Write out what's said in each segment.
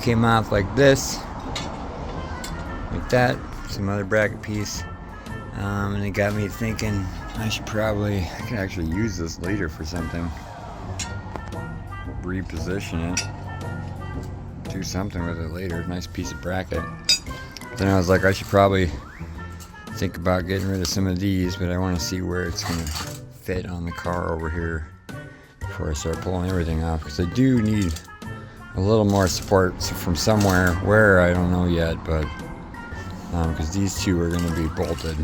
Came off like this, like that. Some other bracket piece, and it got me thinking I could actually use this later for something. Reposition it, do something with it later. Nice piece of bracket. Then I was like, I should probably think about getting rid of some of these, but I want to see where it's going to fit on the car over here before I start pulling everything off, because I do need a little more support from somewhere, where I don't know yet, but because these two are going to be bolted.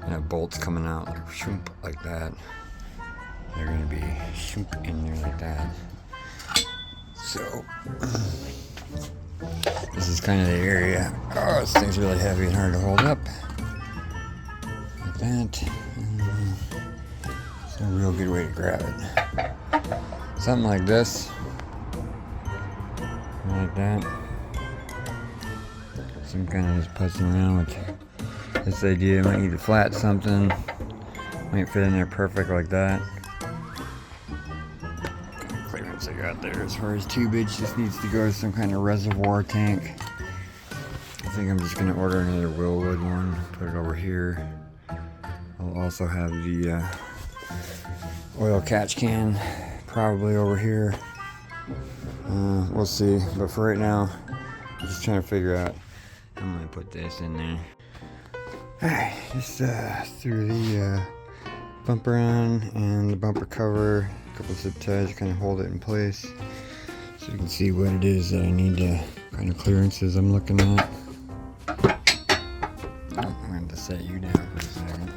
I have bolts coming out like shoomp, like that. They're going to be shoomp in there like that. So this is kind of the area. Oh, this thing's really heavy and hard to hold up. Like that. It's a real good way to grab it. Something like this. Like that. Some kind of just putzing around with this idea. Might need to flat something. Might fit in there perfect like that. Kind of clearance I got there as far as tubage. Just needs to go to some kind of reservoir tank. I think I'm just going to order another Willwood one. Put it over here. I'll also have the oil catch can probably over here. We'll see. But for right now, I'm just trying to figure out. I'm going to put this in there. Alright, just threw the bumper on and the bumper cover, a couple zip ties to kind of hold it in place so you can see what it is that I need to, kind of clearances I'm looking at. I'm going to set you down for a second.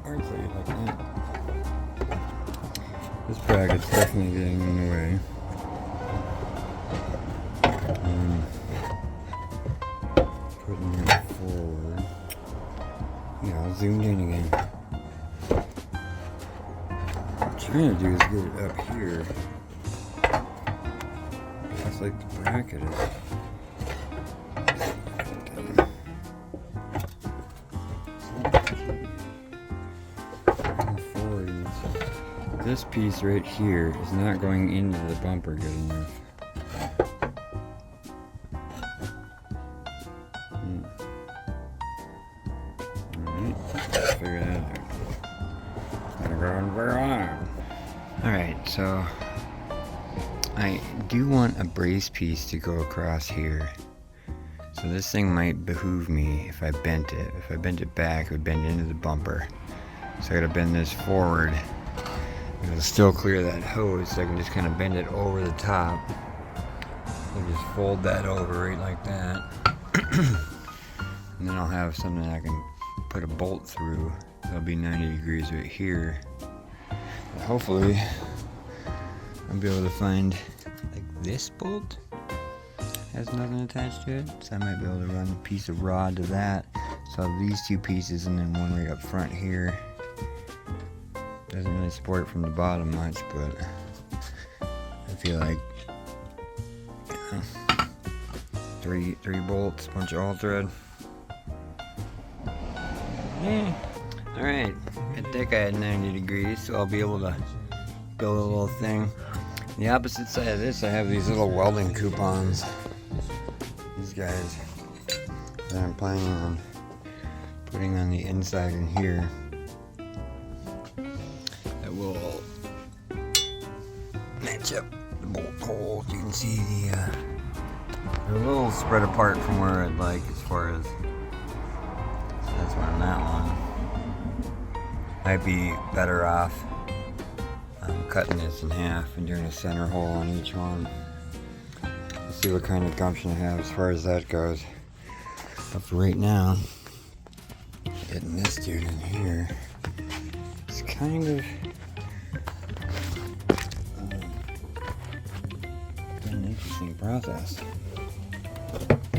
Or set you like that. This bracket's definitely getting in the way. Putting it forward. Yeah, I'll zoom in again. What I'm trying to do is get it up here. Just like the bracket is. Forward. This piece right here is not going into the bumper good enough. Figure that out. Gonna go and wear on. Alright, so I do want a brace piece to go across here. So this thing might behoove me if I bent it. If I bent it back, it would bend into the bumper. So I gotta bend this forward. It'll still clear that hose, so I can just kind of bend it over the top. So just fold that over right like that. And then I'll have something I can put a bolt through. That'll be 90 degrees right here. But hopefully I'll be able to find like this bolt has nothing attached to it, so I might be able to run a piece of rod to that. So I'll have these two pieces and then one right up front here. Doesn't really support it from the bottom much, but I feel like three bolts, bunch of all thread. Yeah. Alright, I think I had 90 degrees, so I'll be able to build a little thing. On the opposite side of this, I have these little welding coupons. These guys that I'm planning on putting on the inside in here. That will match up the bolt holes. You can see they're a little spread apart from where I'd like as far as. That's where I'm at one. Might be better off cutting this in half and doing a center hole on each one. Let's see what kind of gumption I have as far as that goes. But for right now, getting this dude in here, it's kind of an interesting process.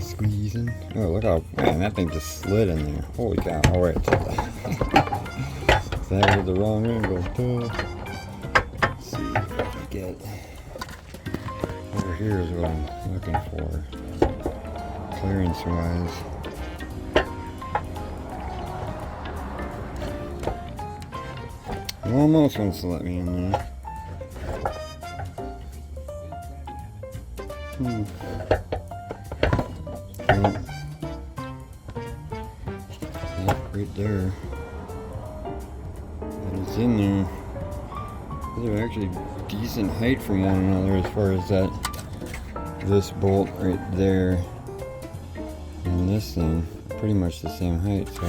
Squeezing. Oh, look how, man, that thing just slid in there. Holy cow. Oh, wait. That was the wrong angle. Let's see if I can get over here is what I'm looking for. Clearance wise. It almost wants to let me in there. smooth. Yep, right there. And it's in there. They're actually decent height from one another as far as that. This bolt right there and this thing are pretty much the same height, so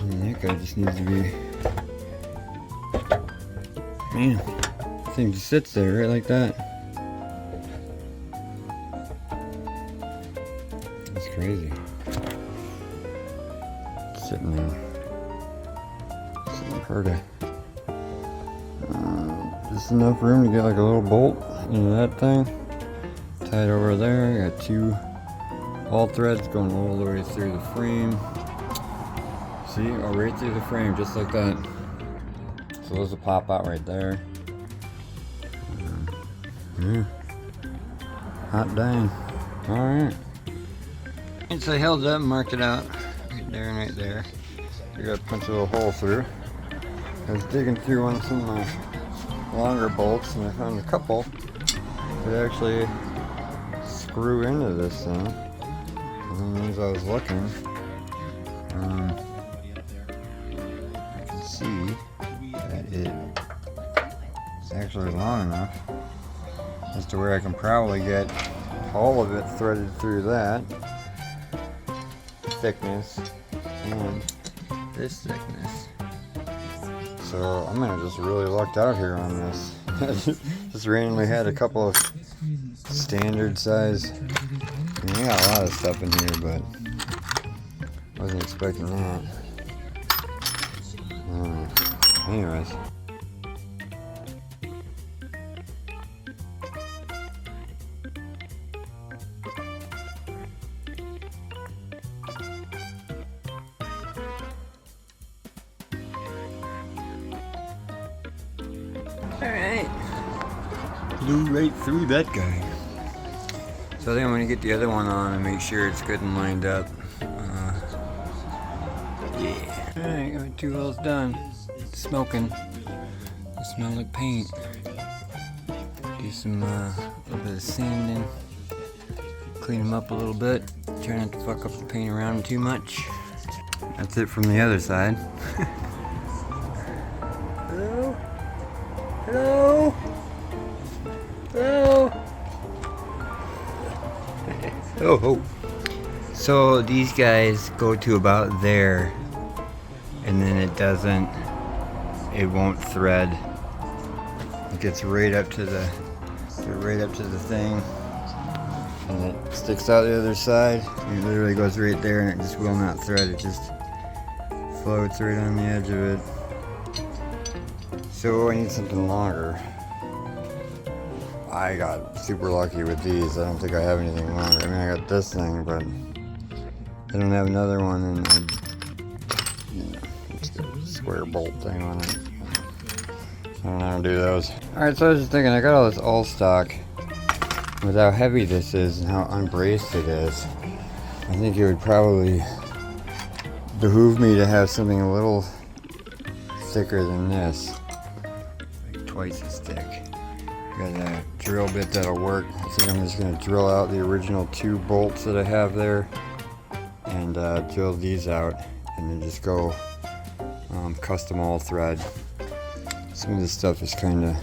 that guy just needs to be. Man, this thing just sits there right like that. That's crazy. Sitting there. Sitting pretty. Just enough room to get like a little bolt into that thing. Tied over there. I got two all threads going all the way through the frame. See, oh, right through the frame, just like that. So those will pop out right there. Yeah. Hot dang. Alright. And so I held it up and marked it out. Right there and right there. I got to punch a little hole through. I was digging through on some of my longer bolts and I found a couple that actually screw into this thing. And as I was looking, I can see that it's actually long enough as to where I can probably get all of it threaded through that thickness and this thickness. So I'm gonna just really lucked out here on this. Just randomly had a couple of standard size. I mean, I got a lot of stuff in here, but wasn't expecting that. Anyways. Alright. Blew right through that guy. So then I'm going to get the other one on and make sure it's good and lined up. Yeah. Alright, got my two wells done. It's smoking. They smell like paint. Do some little bit of sanding. Clean them up a little bit. Try not to fuck up the paint around them too much. That's it from the other side. Hello? Hello? Hello? Oh. So these guys go to about there, and then it won't thread. It gets right up to the thing, and it sticks out the other side. It literally goes right there, and it just will not thread. It just floats right on the edge of it. So I need something longer. I got super lucky with these. I don't think I have anything longer. I mean, I got this thing, but I don't have another one, and it's got a square bolt thing on it. I don't know how to do those. Alright, so I was just thinking, I got all this all stock with how heavy this is and how unbraced it is. I think it would probably behoove me to have something a little thicker than this. Like twice as thick. Got a drill bit that'll work. I think I'm just going to drill out the original 2 bolts that I have there and drill these out and then just go custom all thread. Some of this stuff is kind of,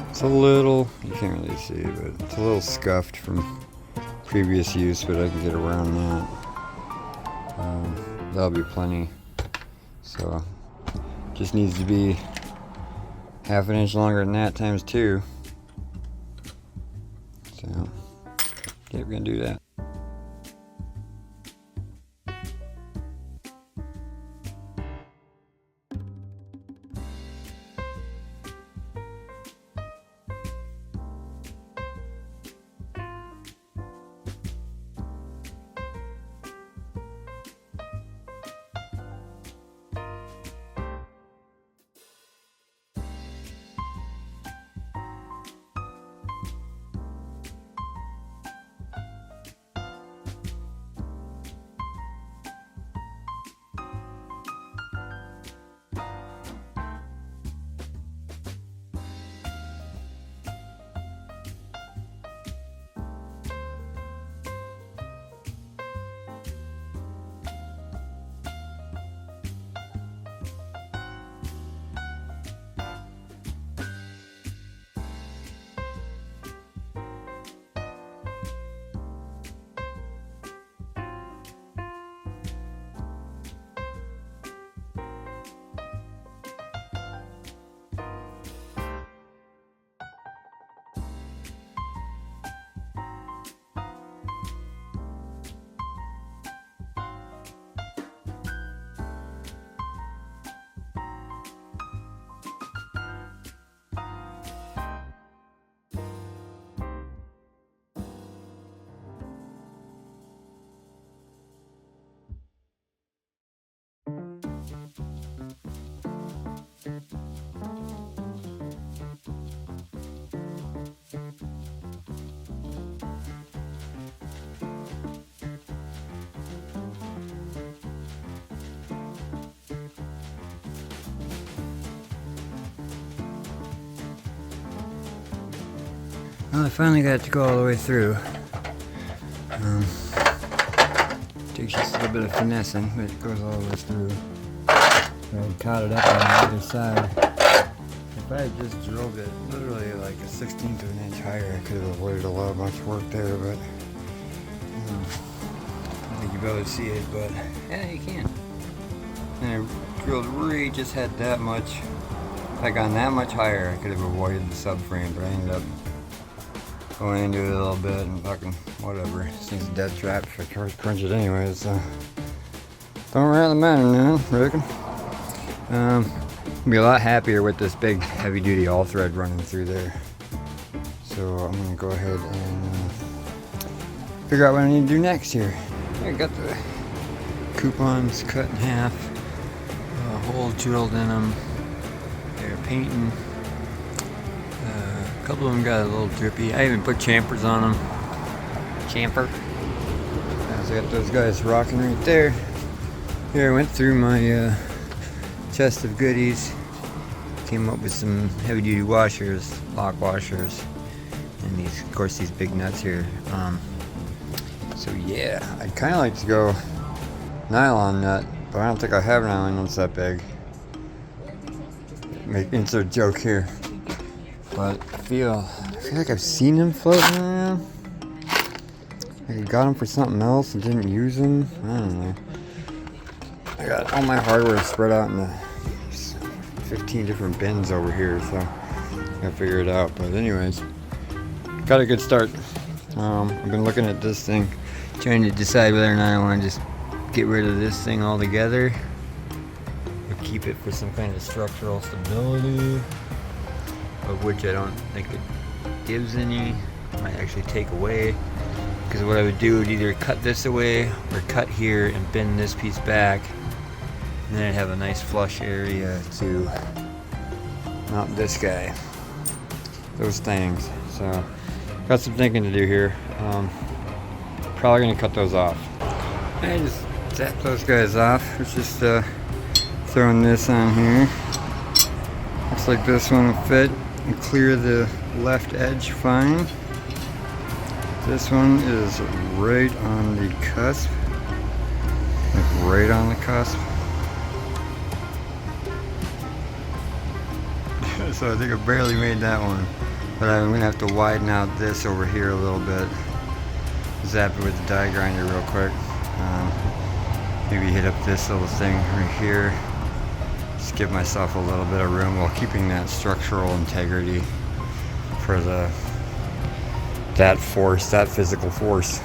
it's a little, you can't really see, but it's a little scuffed from previous use, but I can get around that. That'll be plenty. So just needs to be half an inch longer than that times 2. So yeah, we're gonna do that. Well, I finally got it to go all the way through. Takes just a little bit of finessing, but it goes all the way through. So I caught it up on the other side. If I had just drilled it literally like a 1/16 of an inch higher, I could have avoided a lot of much work there, but I don't think you'll be able to see it, but yeah, you can. And I drilled really just had that much. If I gone that much higher, I could have avoided the subframe, but I ended up going into it a little bit and fucking whatever. This thing's a dead trap if I crunch it anyways, so don't really matter now, I reckon. I'll be a lot happier with this big heavy duty all thread running through there. So I'm gonna go ahead and figure out what I need to do next here. I got the coupons cut in half, a hole drilled in them. They're painting. A couple of them got a little drippy. I even put champers on them. Champer. So I got those guys rocking right there. Here I went through my chest of goodies. Came up with some heavy duty washers, lock washers, and these, of course, these big nuts here. So yeah, I'd kind of like to go nylon nut, but I don't think I have nylon nuts that big. Make insert joke here. But I feel like I've seen them floating around. Like I got them for something else and didn't use them. I don't know. I got all my hardware spread out in the 15 different bins over here, so I gotta figure it out. But anyways, got a good start. I've been looking at this thing, trying to decide whether or not I want to just get rid of this thing altogether or keep it for some kind of structural stability, of which I don't think it gives any. Might actually take away, because what I would do would either cut this away or cut here and bend this piece back, and then I'd have a nice flush area to mount this guy. Those things. So got some thinking to do here. Probably gonna cut those off. I just zap those guys off. It's just throwing this on here. Looks like this one will fit and clear the left edge fine. This one is right on the cusp. Like right on the cusp. So I think I barely made that one. But I'm gonna have to widen out this over here a little bit. Zap it with the die grinder real quick. Maybe hit up this little thing right here. Just give myself a little bit of room while keeping that structural integrity for that force, that physical force.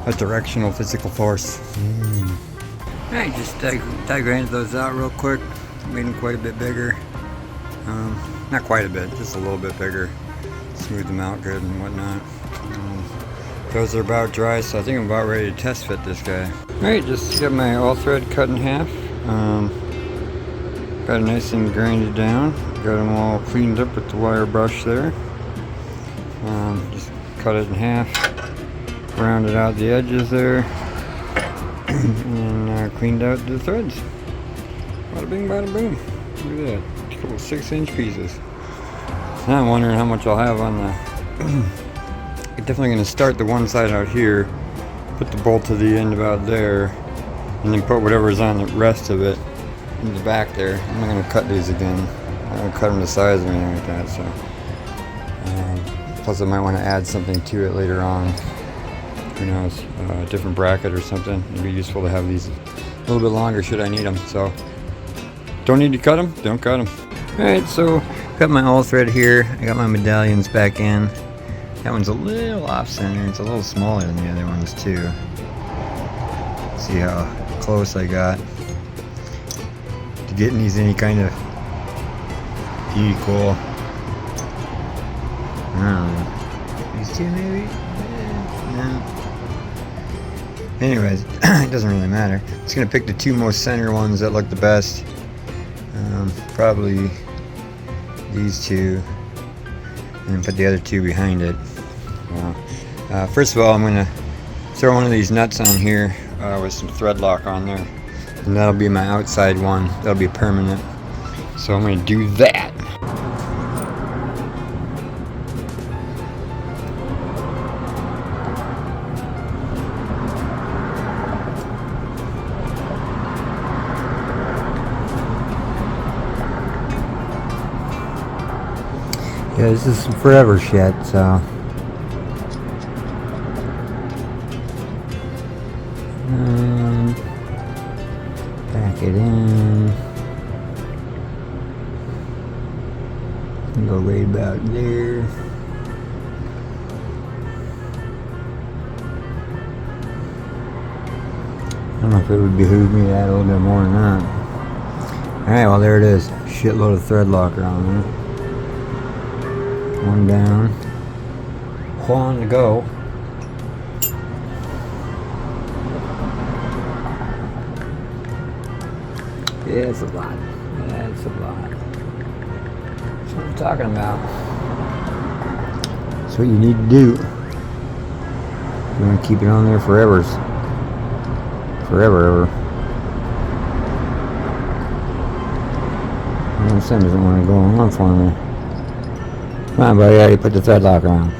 A directional physical force. Alright, just die grinded those out real quick. Made them quite a bit bigger. Not quite a bit, just a little bit bigger. Smooth them out good and whatnot. Those are about dry, so I think I'm about ready to test fit this guy. Alright, just got my all thread cut in half. Got it nice and grinded down. Got them all cleaned up with the wire brush there. Just cut it in half. Rounded out the edges there. And cleaned out the threads. Bada bing, bada boom. Look at that. A couple 6-inch pieces. Now I'm wondering how much I'll have on the... I'm definitely going to start the one side out here, put the bolt to the end about there, and then put whatever's on the rest of it in the back there. I'm not going to cut these again. I'm not going to cut them to size or anything like that. So, plus I might want to add something to it later on. Who knows? A different bracket or something. It'd be useful to have these a little bit longer should I need them. So, don't need to cut them? Don't cut them. Alright, so got my all thread here. I got my medallions back in. That one's a little off center. It's a little smaller than the other ones too. See how close I got to getting these any kind of equal. I don't know. These two maybe? No. Anyways, it doesn't really matter. Just gonna pick the two most center ones that look the best. Probably these two, and put the other two behind it. First of all, I'm gonna throw one of these nuts on here with some thread lock on there, and that'll be my outside one. That'll be permanent. So I'm gonna do that. Yeah, this is some forever shit, so. Back it in. Go right about there. I don't know if it would behoove me to add a little bit more than that. Alright, well there it is. Shitload of thread locker on there. One down. One to go. Yeah, it's a lot. Yeah, it's a lot. That's what I'm talking about. That's what you need to do. You want to keep it on there forever. Forever, ever. My son doesn't want to go on for me. Come on, buddy, I already put the thread locker on.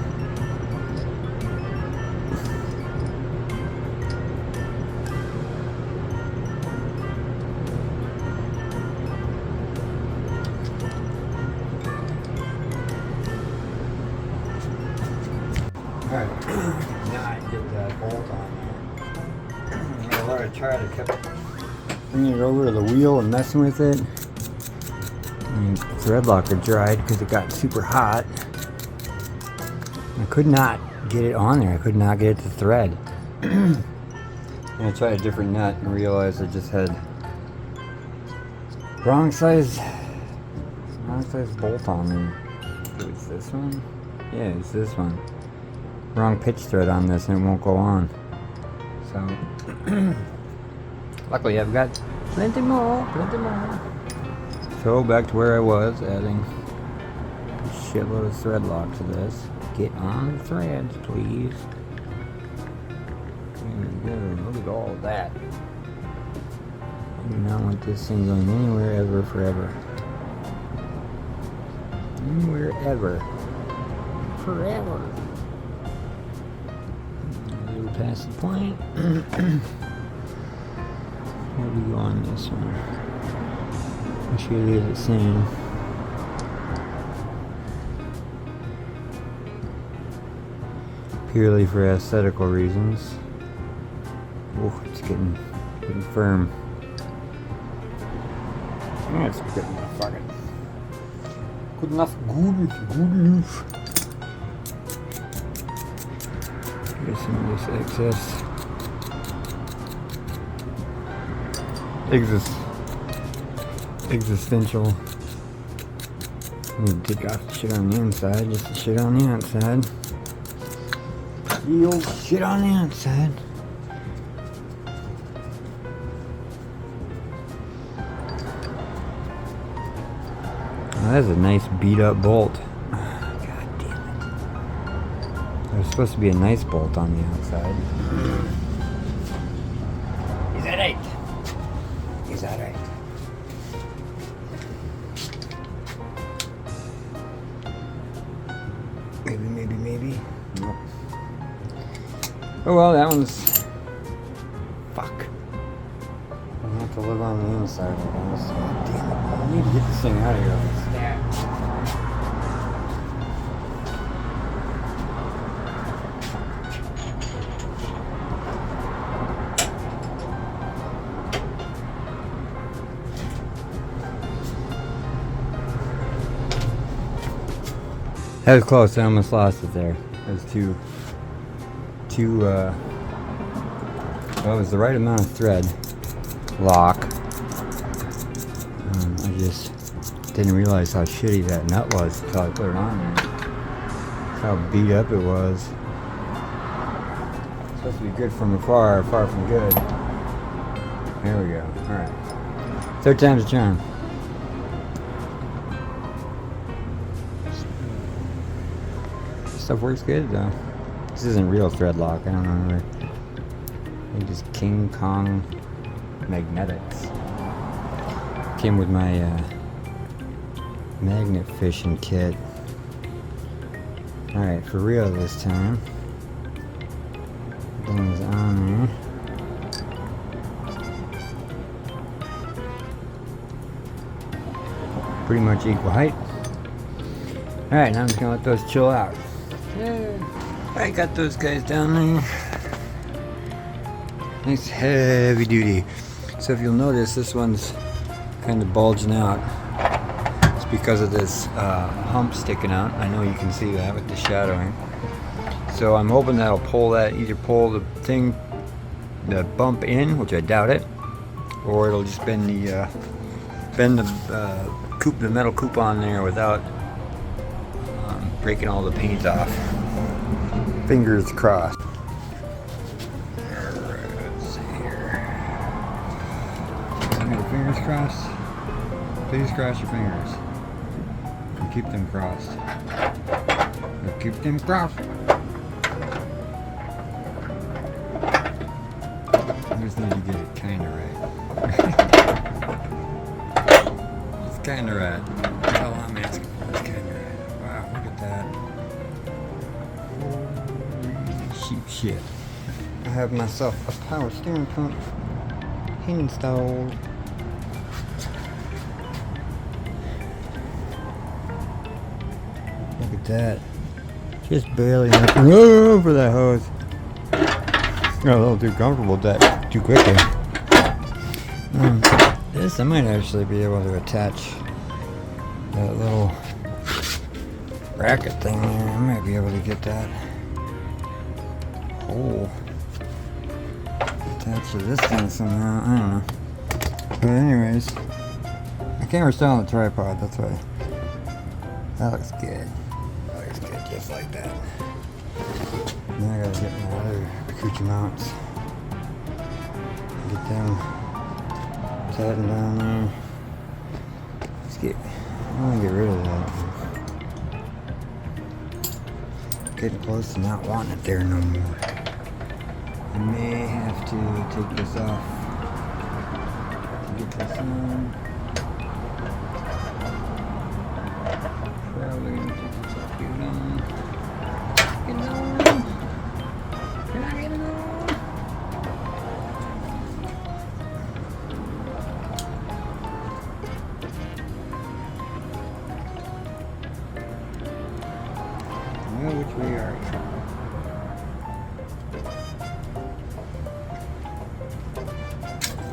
Alright, now I get that bolt on there. You know, Laura tried to keep bringing it over to the wheel and messing with it. And the thread locker dried because it got super hot. I could not get it on there. I could not get it to thread. And I tried a different nut and realized I just had wrong size bolt on there. It's this one? Yeah, it's this one. Wrong pitch thread on this and it won't go on. So luckily I've got plenty more. So back to where I was, adding a shitload of thread lock to this. Get on the threads, please. There we go. Look at all of that. I do not want this thing going anywhere ever forever. Anywhere ever. Forever. A little past the point. Where do we go on this one? I should leave it same. Purely for aesthetical reasons. Oh, it's getting firm. That's good enough. Fuck it. Good enough. Good enough. Get some of this excess. Existential. I'm gonna take off the shit on the inside, just the shit on the outside. The old shit on the outside. Oh, that's a nice beat up bolt. Oh, God damn it. There's supposed to be a nice bolt on the outside. Is that right? Is that right? Maybe. Nope. Oh well, that one's... Fuck. I have to live on the inside of this. Oh, damn it. I need to get this thing out of here. That was close. I almost lost it there. It was well, it was the right amount of thread lock. I just didn't realize how shitty that nut was until I put it on there. How beat up it was. It's supposed to be good from afar, far from good. There we go. Alright. Third time's a charm. stuff works good though. This isn't real thread lock, I don't know. They're just King Kong magnetics. Came with my magnet fishing kit. Alright, for real this time. Things on there. Pretty much equal height. Alright, now I'm just gonna let those chill out. Yeah. I got those guys down there. Nice heavy duty. So if you'll notice, this one's kind of bulging out. It's because of this hump sticking out. I know you can see that with the shadowing. So I'm hoping that'll pull that, either pull the thing, the bump in, which I doubt it, or it'll just bend the the metal coupon there without breaking all the paint off. Fingers crossed. Alright, let's see here. Fingers crossed. Please cross your fingers. And keep them crossed. And keep them crossed. I just need to get it kinda right. It's kinda right. That's all I'm asking for. It's kinda right. Wow, look at that. Holy shit. I have myself a power steering pump installed. Look at that. Just barely enough room for that hose. Got a little too comfortable with that too quickly. This I might actually be able to attach that little bracket thing there. I might be able to get that hole attached to this thing somehow. I don't know. But anyways, the camera's still on the tripod, that's why. That looks good. That looks good just like that. Now I gotta get my other accoutrements. Get them tightened down there. I want to get rid of that. Getting close to not wanting it there no more. I may have to take this off to get this on. Probably gonna take this off. Get it on. Get it on. Can I get it on? Which we are.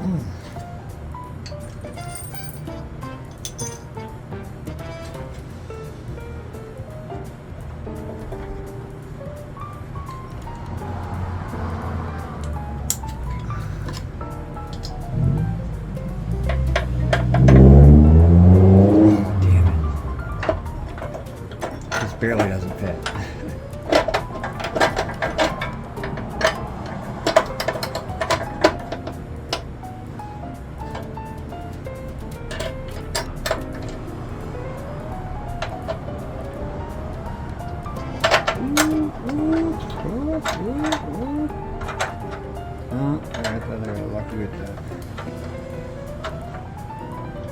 Damn it. This barely doesn't fit. Oh, I thought I got lucky with that.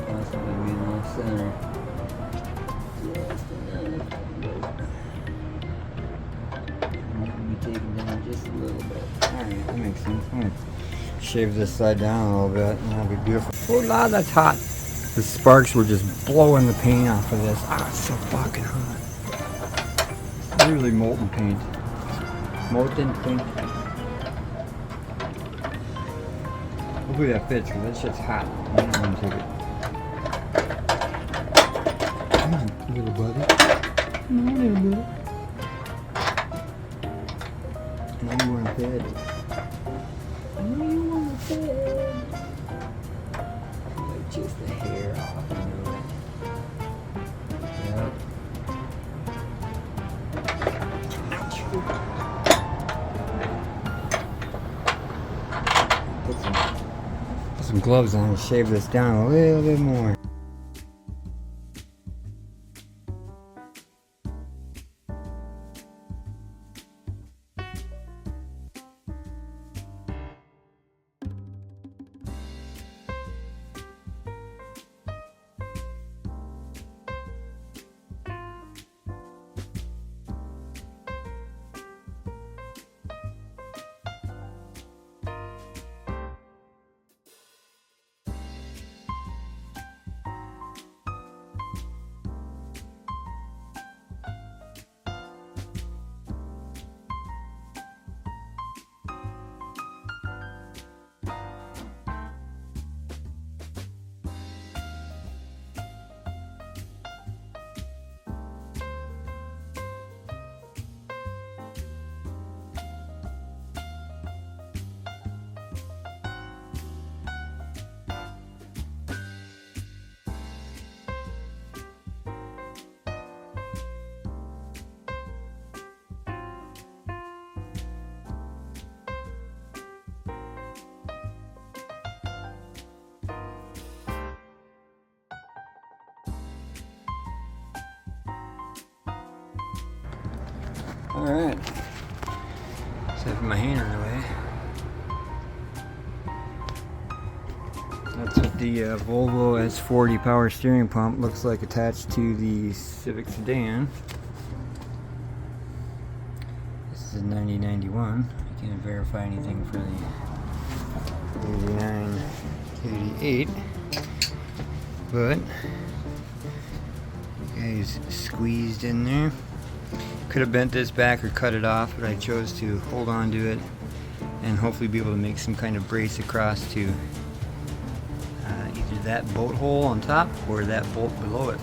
That's not gonna be in the center. Just enough. Might be taken down just a little bit. Alright, that makes sense. I'm gonna shave this side down a little bit and that'll be beautiful. Oh la, that's hot. The sparks were just blowing the paint off of this. Ah, it's so fucking hot. It's literally molten paint. Molten paint. Hopefully that fits because that shit's hot. I don't want to take it. Come on, little buddy. Come on, little buddy. Now you want to bed. I know you want to bed. Like just the hair off and do it. Yep. Put some gloves on and shave this down a little bit more. Alright. Except for my hand in the way. That's what the Volvo S40 power steering pump looks like attached to the Civic Sedan. This is a 9091. I can't verify anything for the 89, 88. But he's squeezed in there. Could have bent this back or cut it off, but I chose to hold on to it and hopefully be able to make some kind of brace across to either that bolt hole on top or that bolt below it.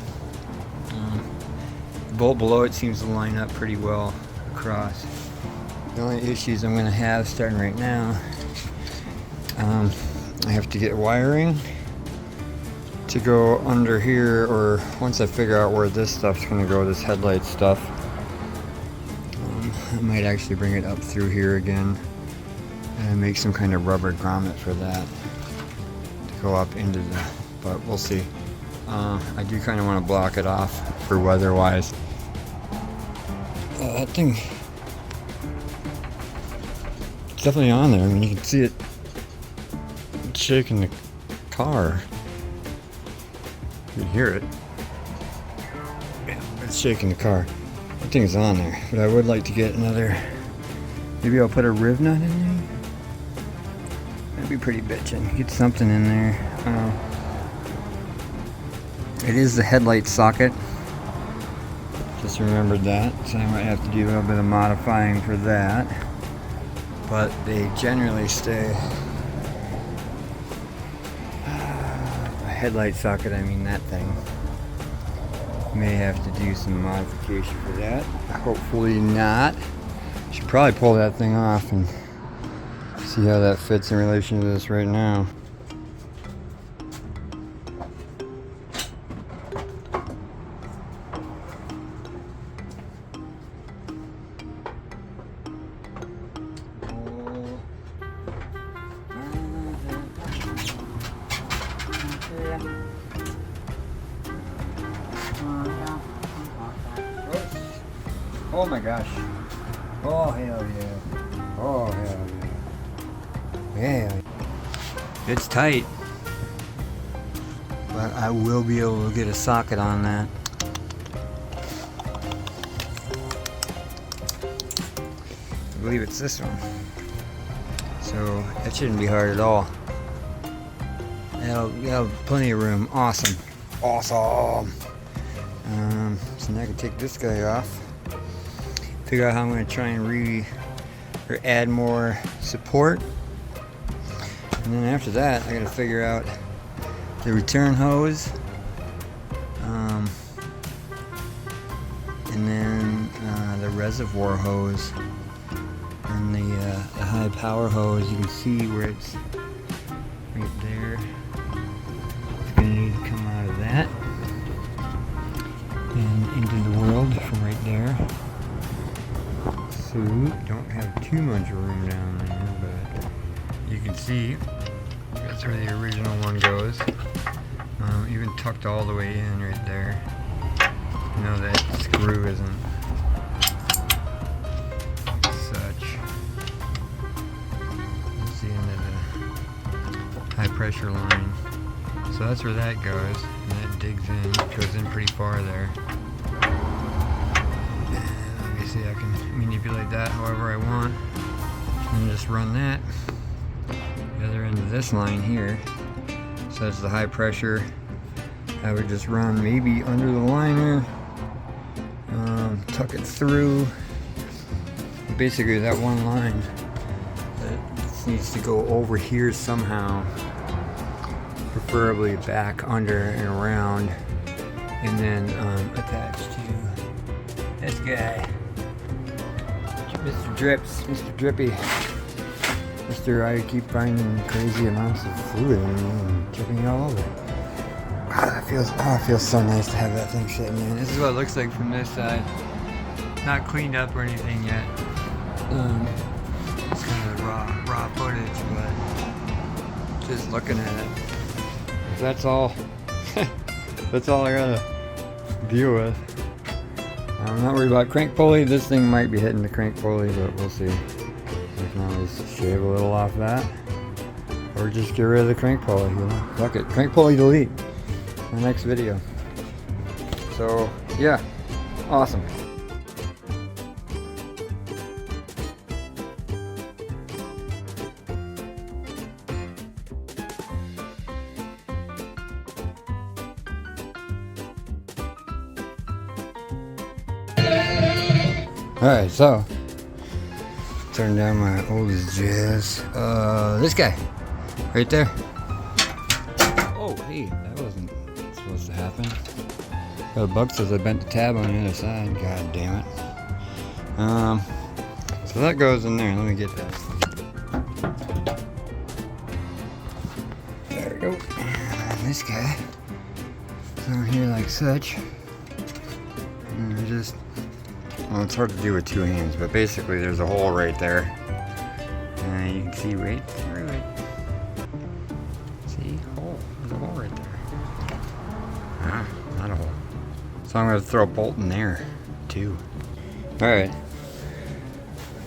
The bolt below it seems to line up pretty well across. The only issues I'm going to have starting right now, I have to get wiring to go under here, or once I figure out where this stuff's going to go, this headlight stuff, I might actually bring it up through here again and make some kind of rubber grommet for that to go up into the, but we'll see. I do kind of want to block it off for weather wise. That thing, it's definitely on there. I mean, you can see it shaking the car. You can hear it. Yeah, it's shaking the car. That thing's on there, but I would like to get another. Maybe I'll put a rivnut in there. That'd be pretty bitchin'. Get something in there. It is the headlight socket. Just remembered that, so I might have to do a little bit of modifying for that. But they generally stay. A headlight socket, I mean that thing. May have to do some modification for that. Hopefully not. Should probably pull that thing off and see how that fits in relation to this right now. Oh my gosh. Oh hell yeah. Oh hell yeah. Yeah. It's tight. But I will be able to get a socket on that. I believe it's this one. So that shouldn't be hard at all. That'll have plenty of room. Awesome. Awesome. So now I can take this guy off. Figure out how I'm going to try and add more support, and then after that I got to figure out the return hose, and then the reservoir hose, and the high power hose. You can see where it's right there. It's going to need to come out of that and into the world from right there. So, don't have too much room down there, but you can see that's where the original one goes. Even tucked all the way in right there. You know that screw isn't such. That's the end of the high pressure line. So that's where that goes, and that digs in, goes in pretty far there. See, I can manipulate that however I want, and just run that the other end of this line here. So that's the high pressure. I would just run maybe under the liner, tuck it through. Basically, that one line that needs to go over here somehow, preferably back under and around, and then attached to this guy. Mr. Drips, Mr. Drippy, Mr. I keep finding crazy amounts of fluid in me and dripping all over. Wow, it feels so nice to have that thing sitting in. This is what it looks like from this side. Not cleaned up or anything yet. It's kind of raw footage, but just looking at it. That's all. That's all I gotta deal with. I'm not worried about crank pulley. This thing might be hitting the crank pulley, but we'll see. We can always shave a little off that. Or just get rid of the crank pulley, you know. Fuck it. Crank pulley delete. My next video. So, yeah. Awesome. Alright, so turn down my oldest jazz. This guy right there. Oh, hey, that wasn't supposed to happen. The bug says I bent the tab on the other side. God damn it. So that goes in there. Let me get that. There we go. And this guy is over here like such. And just, well, it's hard to do with two hands, but basically there's a hole right there. And you can see right through it. See? Hole. There's a hole right there. Ah, not a hole. So I'm going to throw a bolt in there, too. Alright.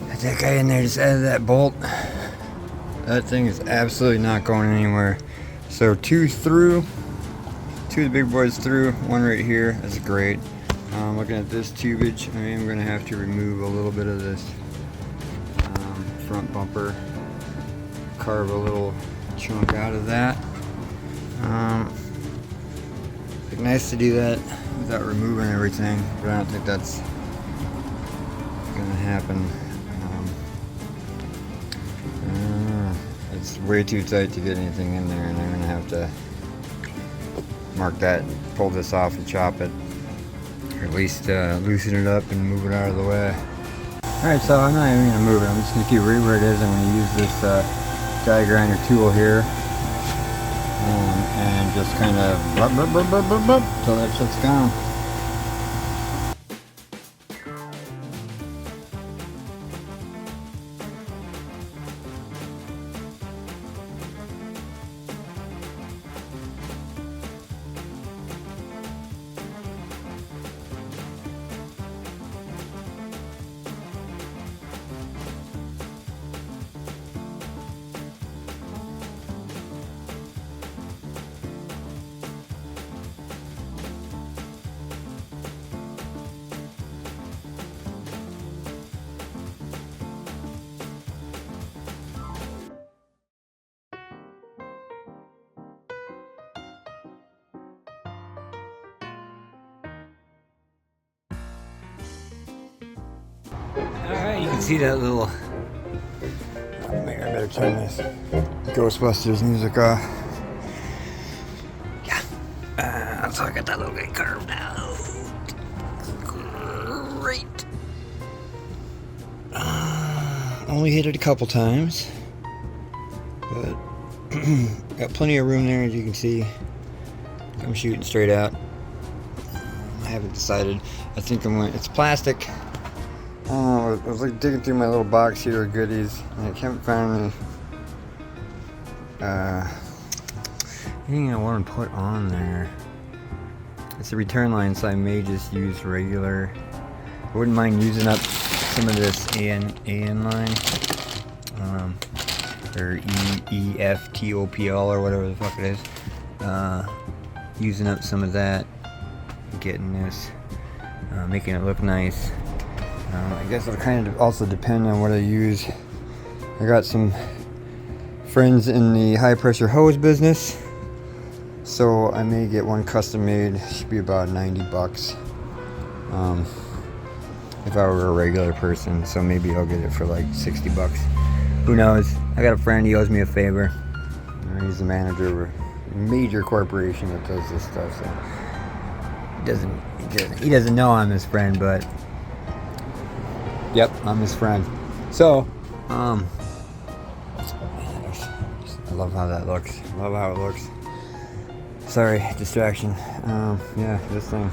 Got that guy in there, just added that bolt. That thing is absolutely not going anywhere. So two through. Two of the big boys through. One right here. That's great. Looking at this tubage, I am going to have to remove a little bit of this front bumper. Carve a little chunk out of that. It'd be nice to do that without removing everything, but I don't think that's going to happen. It's way too tight to get anything in there, and I'm going to have to mark that, pull this off and chop it. Or at least loosen it up and move it out of the way. Alright, so I'm not even going to move it. I'm just going to keep it right where it is. I'm going to use this die grinder tool here. And just kind of till that shit's gone. Alright, you can see that little... Maybe I better turn this Ghostbusters music off. Yeah. So I got that little bit carved out. Great. Only hit it a couple times. But got plenty of room there, as you can see. I'm shooting straight out. I haven't decided. I think I'm going... It's plastic. I was like digging through my little box here of goodies, and I can't find anything I want to put on there. It's a return line, so I may just use regular. I wouldn't mind using up some of this AN line, or EFTOPL or whatever the fuck it is. Using up some of that, getting this, making it look nice. I guess it'll kind of also depend on what I use. I got some friends in the high pressure hose business, so I may get one custom made. Should be about 90 bucks if I were a regular person, so maybe I'll get it for like 60 bucks. Who knows? I got a friend, he owes me a favor. He's the manager of a major corporation that does this stuff, so he doesn't know I'm his friend, but yep, I'm his friend. So, I love how that looks. Love how it looks. Sorry, distraction. Yeah, this thing.